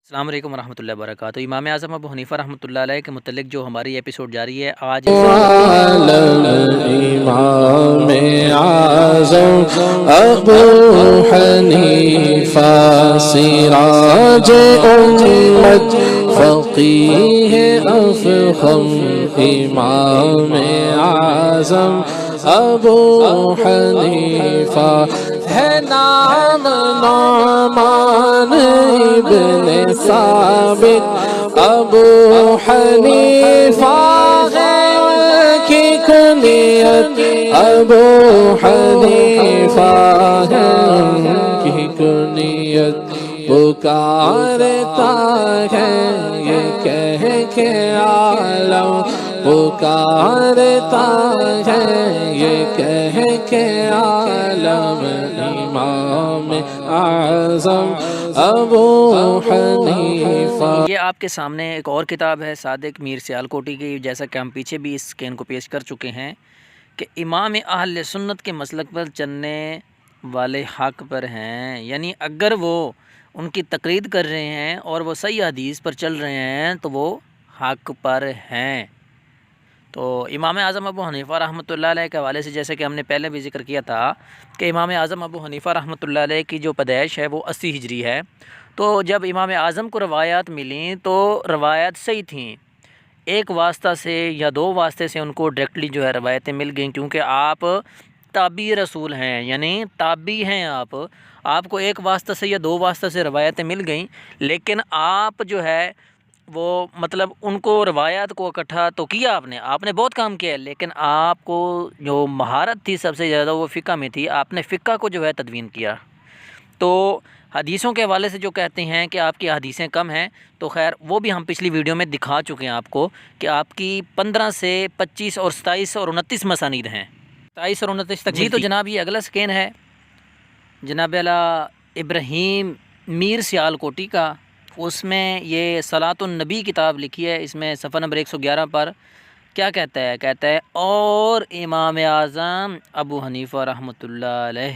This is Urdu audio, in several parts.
السلام علیکم ورحمۃ اللہ وبرکاتہ۔ امام اعظم ابو حنیفہ رحمۃ اللہ علیہ کے متعلق جو ہماری ایپیسوڈ جاری ہے آج عالم امام اعظم ابو حنیفہ سراج امت فقیہ افخم امام اعظم ابو حنیفہ ہے نام نعمان ابن ثابت ابو حنیفہ ہے کی کنیت ابو حنیفہ ہے کی کنیت پکارتا ہے یہ کہہ کے عالم پکارتا ہے یہ کہہ کے عالم امام اعظم ابو حنیفہ۔ یہ آپ کے سامنے ایک اور کتاب ہے صادق میر سیالکوٹی کی، جیسا کہ ہم پیچھے بھی اس اسکین کو پیش کر چکے ہیں کہ امام اہل سنت کے مسلک پر چلنے والے حق پر ہیں، یعنی اگر وہ ان کی تقلید کر رہے ہیں اور وہ صحیح حدیث پر چل رہے ہیں تو وہ حق پر ہیں۔ تو امام اعظم ابو حنیفہ رحمۃ اللہ علیہ کے حوالے سے جیسے کہ ہم نے پہلے بھی ذکر کیا تھا کہ امام اعظم ابو حنیفہ رحمۃ اللہ علیہ کی جو پیدائش ہے وہ 80 ہجری ہے۔ تو جب امام اعظم کو روایات ملیں تو روایات صحیح تھیں، ایک واسطہ سے یا دو واسطے سے ان کو ڈائریکٹلی جو ہے روایتیں مل گئیں، کیونکہ آپ تابعی رسول ہیں، یعنی تابعی ہیں آپ کو ایک واسطہ سے یا دو واسطہ سے روایتیں مل گئیں، لیکن آپ جو ہے وہ مطلب ان کو روایات کو اکٹھا تو کیا آپ نے بہت کام کیا ہے، لیکن آپ کو جو مہارت تھی سب سے زیادہ وہ فقہ میں تھی، آپ نے فقہ کو جو ہے تدوین کیا۔ تو حدیثوں کے حوالے سے جو کہتے ہیں کہ آپ کی حدیثیں کم ہیں، تو خیر وہ بھی ہم پچھلی ویڈیو میں دکھا چکے ہیں آپ کو کہ آپ کی 15 سے 25 اور 27 اور 29 مسانید ہیں، 27 اور 29 تک۔ جی تو جناب یہ اگلا سکین ہے جناب اعلیٰ ابراہیم میر سیالکوٹی کا، اس میں یہ صلاۃ النبی کتاب لکھی ہے، اس میں صفحہ نمبر 111 پر کیا کہتا ہے اور امام اعظم ابو حنیفہ رحمۃ اللہ علیہ،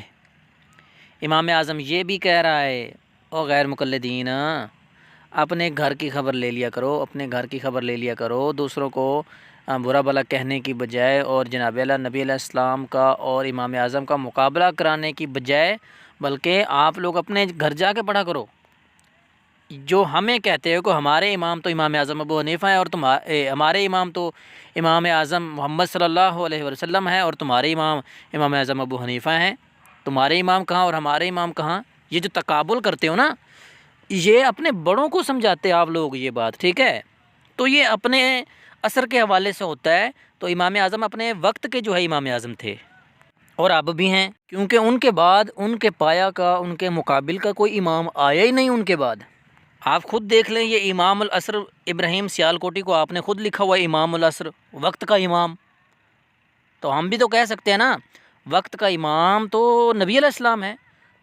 امام اعظم یہ بھی کہہ رہا ہے او غیر مقلدین اپنے گھر کی خبر لے لیا کرو، دوسروں کو برا بھلا کہنے کی بجائے اور جناب اعلیٰ نبی علیہ السلام کا اور امام اعظم کا مقابلہ کرانے کی بجائے، بلکہ آپ لوگ اپنے گھر جا کے پڑھا کرو۔ جو ہمیں کہتے ہو کہ ہمارے امام تو امام اعظم ابو حنیفہ ہیں اور ہمارے امام تو امام اعظم محمد صلی اللہ علیہ وسلم ہیں اور تمہارے امام اعظم ابو حنیفہ ہیں، تمہارے امام کہاں اور ہمارے امام کہاں؟ یہ جو تقابل کرتے ہو نا، یہ اپنے بڑوں کو سمجھاتے آپ لوگ یہ بات، ٹھیک ہے؟ تو یہ اپنے عصر کے حوالے سے ہوتا ہے، تو امام اعظم اپنے وقت کے جو ہے امام اعظم تھے اور اب بھی ہیں، کیونکہ ان کے بعد ان کے پایا کا ان کے مقابل کا کوئی امام آیا ہی نہیں ان کے بعد۔ آپ خود دیکھ لیں، یہ امام العصر ابراہیم سیالکوٹی کو آپ نے خود لکھا ہوا ہے امام العصر، وقت کا امام۔ تو ہم بھی تو کہہ سکتے ہیں نا وقت کا امام تو نبی علیہ السلام ہے،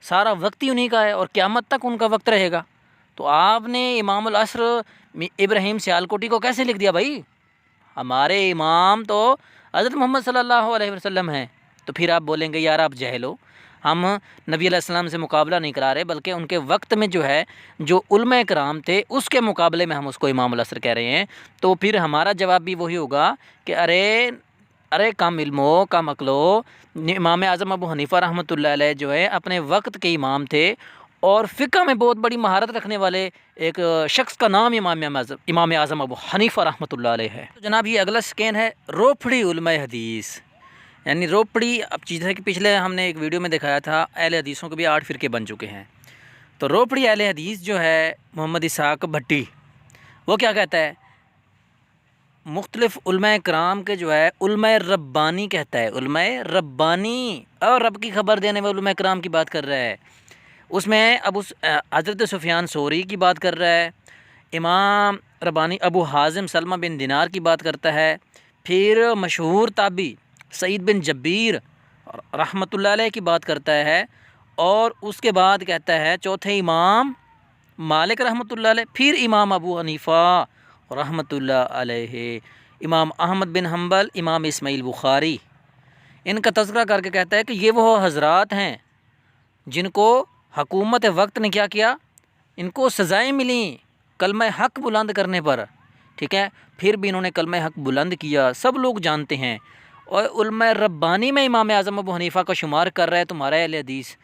سارا وقت ہی انہی کا ہے اور قیامت تک ان کا وقت رہے گا۔ تو آپ نے امام العصر ابراہیم سیالکوٹی کو کیسے لکھ دیا بھائی؟ ہمارے امام تو حضرت محمد صلی اللہ علیہ وسلم ہیں۔ تو پھر آپ بولیں گے یار آپ جاہل ہو، ہم نبی علیہ السلام سے مقابلہ نہیں کرا رہے، بلکہ ان کے وقت میں جو ہے جو علماء کرام تھے اس کے مقابلے میں ہم اس کو امام العصر کہہ رہے ہیں۔ تو پھر ہمارا جواب بھی وہی ہوگا کہ ارے کم علم ہو، کم عقل ہو، امام اعظم ابو حنیفہ رحمۃ اللہ علیہ جو ہے اپنے وقت کے امام تھے اور فقہ میں بہت بڑی مہارت رکھنے والے ایک شخص کا نام امام اعظم ابو حنیفہ رحمۃ اللہ علیہ ہے۔ تو جناب یہ اگلا سکین ہے روپڑی علماء حدیث، یعنی روپڑی، اب جیسے کہ پچھلے ہم نے ایک ویڈیو میں دکھایا تھا اہل حدیثوں کے بھی 8 فرقے بن چکے ہیں، تو روپڑی اہل حدیث جو ہے محمد اسحاق بھٹی، وہ کیا کہتا ہے؟ مختلف علماء کرام کے جو ہے علماء ربانی کہتا ہے، علماء ربانی اور رب کی خبر دینے والے علماء کرام کی بات کر رہا ہے، اس میں حضرت سفیان ثوری کی بات کر رہا ہے، امام ربانی ابو حازم سلمہ بن دینار کی بات کرتا ہے، پھر مشہور تابعی سعید بن جبیر رحمۃ اللہ علیہ کی بات کرتا ہے، اور اس کے بعد کہتا ہے چوتھے امام مالک رحمۃ اللہ علیہ، پھر امام ابو حنیفہ رحمۃ اللہ علیہ، امام احمد بن حنبل، امام اسماعیل بخاری، ان کا تذکرہ کر کے کہتا ہے کہ یہ وہ حضرات ہیں جن کو حکومت وقت نے کیا ان کو سزائیں ملیں کلمہ حق بلند کرنے پر، ٹھیک ہے، پھر بھی انہوں نے کلمہ حق بلند کیا، سب لوگ جانتے ہیں، اور علماء ربانی میں امام اعظم ابو حنیفہ کا شمار کر رہا ہے تمہارا اہل حدیث،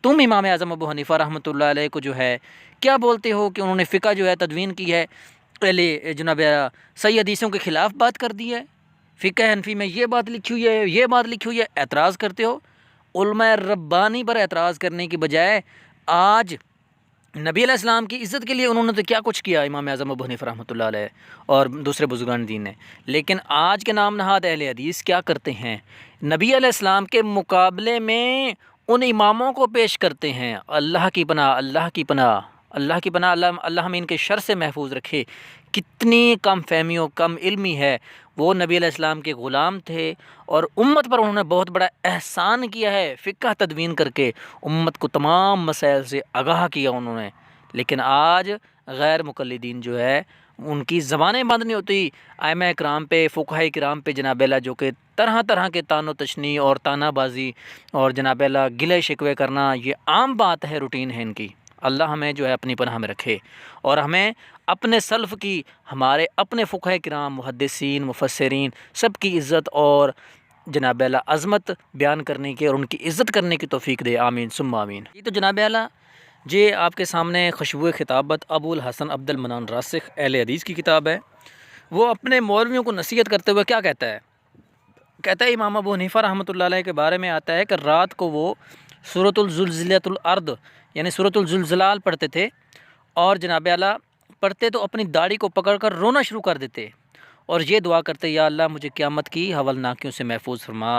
تم امام اعظم ابو حنیفہ رحمۃ اللہ علیہ کو جو ہے کیا بولتے ہو کہ انہوں نے فقہ جو ہے تدوین کی ہے، پہلے جناب صحیح حدیثوں کے خلاف بات کر دی ہے، فقہ حنفی میں یہ بات لکھی ہوئی ہے، یہ بات لکھی ہوئی ہے، اعتراض کرتے ہو۔ علماء ربانی پر اعتراض کرنے کی بجائے آج نبی علیہ السلام کی عزت کے لیے انہوں نے تو کیا کچھ کیا امام اعظم ابو حنیفہ رحمۃ اللہ علیہ اور دوسرے بزرگان دین نے، لیکن آج کے نام نہاد اہل حدیث کیا کرتے ہیں، نبی علیہ السلام کے مقابلے میں ان اماموں کو پیش کرتے ہیں۔ اللہ کی پناہ، اللہ کی پناہ، اللہ کی پناہ، اللہ ہمیں ان کے شر سے محفوظ رکھے۔ کتنی کم فہمی و کم علمی ہے، وہ نبی علیہ السلام کے غلام تھے اور امت پر انہوں نے بہت بڑا احسان کیا ہے، فقہ تدوین کر کے امت کو تمام مسائل سے آگاہ کیا انہوں نے، لیکن آج غیر مقلدین جو ہے ان کی زبانیں بند نہیں ہوتی، ائمہ کرام پہ، فقہاء کرام پہ جناب اللہ جو کہ طرح طرح کے تان و تشنیع اور تانہ بازی اور جناب اللہ گلے شکوے کرنا یہ عام بات ہے، روٹین ہے ان کی۔ اللہ ہمیں جو ہے اپنی پناہ میں رکھے اور ہمیں اپنے سلف کی، ہمارے اپنے فقہاء کرام، محدثین، مفسرین سب کی عزت اور جناب اللہ عظمت بیان کرنے کی اور ان کی عزت کرنے کی توفیق دے، آمین ثم آمین۔ یہ تو جناب اللہ جی آپ کے سامنے خوشبو خطابت ابو الحسن عبد المنان راسخ اہل حدیث کی کتاب ہے۔ وہ اپنے مولویوں کو نصیحت کرتے ہوئے کیا کہتا ہے؟ کہتا ہے امام ابو حنیفہ رحمۃ اللہ علیہ کے بارے میں آتا ہے کہ رات کو وہ سورۃ الزلزلۃ الارض یعنی سورۃ الزلزلال پڑھتے تھے، اور جناب اعلیٰ پڑھتے تو اپنی داڑھی کو پکڑ کر رونا شروع کر دیتے اور یہ دعا کرتے، یا اللہ مجھے قیامت کی ہولناکیوں سے محفوظ فرما۔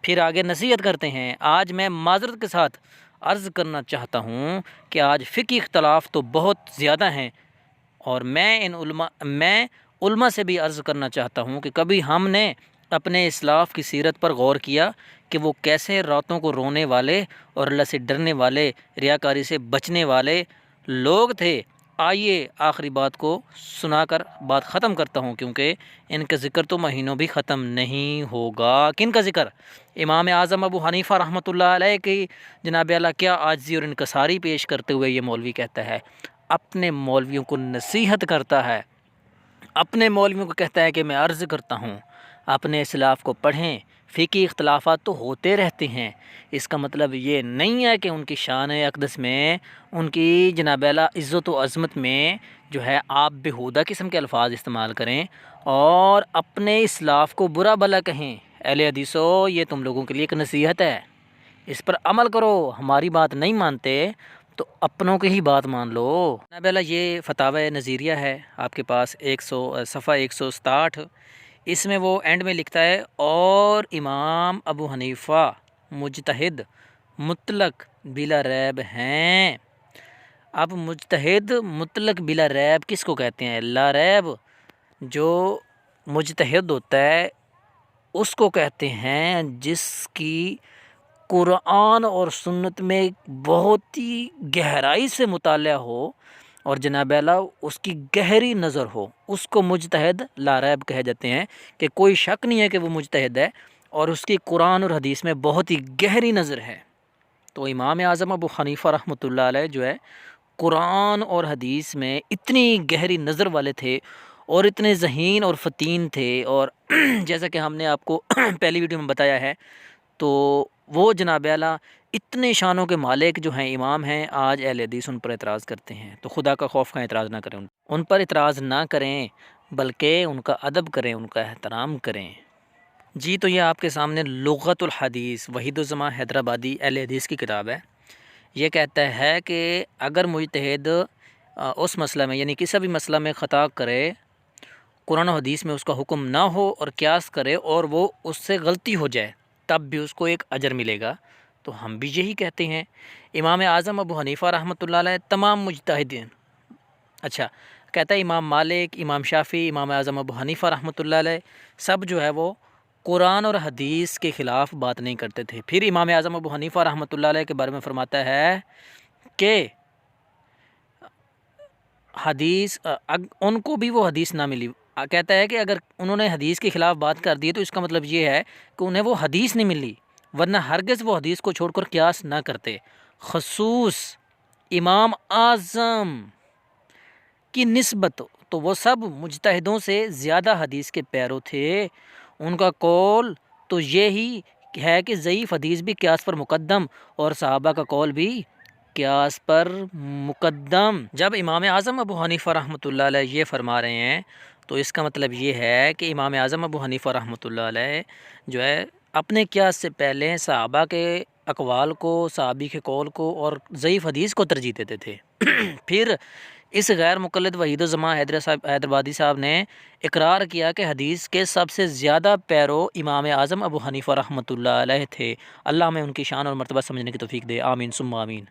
پھر آگے نصیحت کرتے ہیں، آج میں معذرت کے ساتھ عرض کرنا چاہتا ہوں کہ آج فقہی اختلاف تو بہت زیادہ ہیں، اور میں علماء سے بھی عرض کرنا چاہتا ہوں کہ کبھی ہم نے اپنے اسلاف کی سیرت پر غور کیا کہ وہ کیسے راتوں کو رونے والے اور اللہ سے ڈرنے والے، ریاکاری سے بچنے والے لوگ تھے۔ آئیے آخری بات کو سنا کر بات ختم کرتا ہوں، کیونکہ ان کا ذکر تو مہینوں بھی ختم نہیں ہوگا۔ کن کا ذکر؟ امام اعظم ابو حنیفہ رحمۃ اللہ علیہ کی جناب اللہ کیا عاجزی اور انکساری پیش کرتے ہوئے یہ مولوی کہتا ہے، اپنے مولویوں کو نصیحت کرتا ہے، اپنے مولویوں کو کہتا ہے کہ میں عرض کرتا ہوں اپنے اسلاف کو پڑھیں، فقہی اختلافات تو ہوتے رہتے ہیں، اس کا مطلب یہ نہیں ہے کہ ان کی شان اقدس میں، ان کی جناب اللہ عزت و عظمت میں جو ہے آپ بےہودہ قسم کے الفاظ استعمال کریں اور اپنے اسلاف کو برا بھلا کہیں۔ اہل حدیثو، یہ تم لوگوں کے لیے ایک نصیحت ہے، اس پر عمل کرو۔ ہماری بات نہیں مانتے تو اپنوں کی ہی بات مان لو۔ جناب اللہ یہ فتاوی نظیریہ ہے آپ کے پاس، صفحہ 167، اس میں وہ اینڈ میں لکھتا ہے، اور امام ابو حنیفہ مجتہد مطلق بلا ریب ہیں۔ اب مجتہد مطلق بلا ریب کس کو کہتے ہیں؟ لا ریب جو مجتہد ہوتا ہے اس کو کہتے ہیں جس کی قرآن اور سنت میں بہت ہی گہرائی سے مطالعہ ہو اور جناب اللہ اس کی گہری نظر ہو، اس کو مجتہد لا ریب کہے جاتے ہیں، کہ کوئی شک نہیں ہے کہ وہ مجتہد ہے اور اس کی قرآن اور حدیث میں بہت ہی گہری نظر ہے۔ تو امام اعظم ابو حنیفہ رحمۃ اللہ علیہ جو ہے قرآن اور حدیث میں اتنی گہری نظر والے تھے اور اتنے ذہین اور فتین تھے، اور جیسا کہ ہم نے آپ کو پہلی ویڈیو میں بتایا ہے، تو وہ جناب اعلیٰ اتنے شانوں کے مالک جو ہیں، امام ہیں، آج اہل حدیث ان پر اعتراض کرتے ہیں۔ تو خدا کا خوف کا اعتراض نہ کریں، ان پر اعتراض نہ کریں، بلکہ ان کا ادب کریں، ان کا احترام کریں۔ جی تو یہ آپ کے سامنے لغت الحدیث وحید الزمان حیدرآبادی اہل حدیث کی کتاب ہے۔ یہ کہتا ہے کہ اگر مجتہد اس مسئلہ میں یعنی کسی بھی مسئلہ میں خطا کرے، قرآن و حدیث میں اس کا حکم نہ ہو اور قیاس کرے اور وہ اس سے غلطی ہو جائے، تب بھی اس کو ایک اجر ملے گا۔ تو ہم بھی یہی کہتے ہیں، امام اعظم ابو حنیفہ رحمۃ اللہ علیہ تمام مجتہدین، اچھا کہتا ہے امام مالک، امام شافعی، امام اعظم ابو حنیفہ رحمۃ اللہ علیہ سب جو ہے وہ قرآن اور حدیث کے خلاف بات نہیں کرتے تھے۔ پھر امام اعظم ابو حنیفہ رحمۃ اللہ علیہ کے بارے میں فرماتا ہے کہ حدیث ان کو بھی وہ حدیث نہ ملی، کہتا ہے کہ اگر انہوں نے حدیث کے خلاف بات کر دی تو اس کا مطلب یہ ہے کہ انہیں وہ حدیث نہیں ملی، ورنہ ہرگز وہ حدیث کو چھوڑ کر قیاس نہ کرتے۔ خصوص امام اعظم کی نسبت تو وہ سب مجتہدوں سے زیادہ حدیث کے پیرو تھے۔ ان کا قول تو یہی ہے کہ ضعیف حدیث بھی قیاس پر مقدم اور صحابہ کا قول بھی قیاس پر مقدم۔ جب امام اعظم ابو حنیفہ رحمۃ اللہ علیہ یہ فرما رہے ہیں تو اس کا مطلب یہ ہے کہ امام اعظم ابو حنیفہ رحمۃ اللہ علیہ جو ہے اپنے قیاس سے پہلے صحابہ کے اقوال کو، صحابی کے قول کو اور ضعیف حدیث کو ترجیح دیتے تھے۔ پھر اس غیر مقلد وحید الزمان حیدرآبادی صاحب نے اقرار کیا کہ حدیث کے سب سے زیادہ پیرو امام اعظم ابو حنیفہ رحمۃ اللہ علیہ تھے۔ اللہ ہمیں ان کی شان اور مرتبہ سمجھنے کی توفیق دے، آمین ثم آمین۔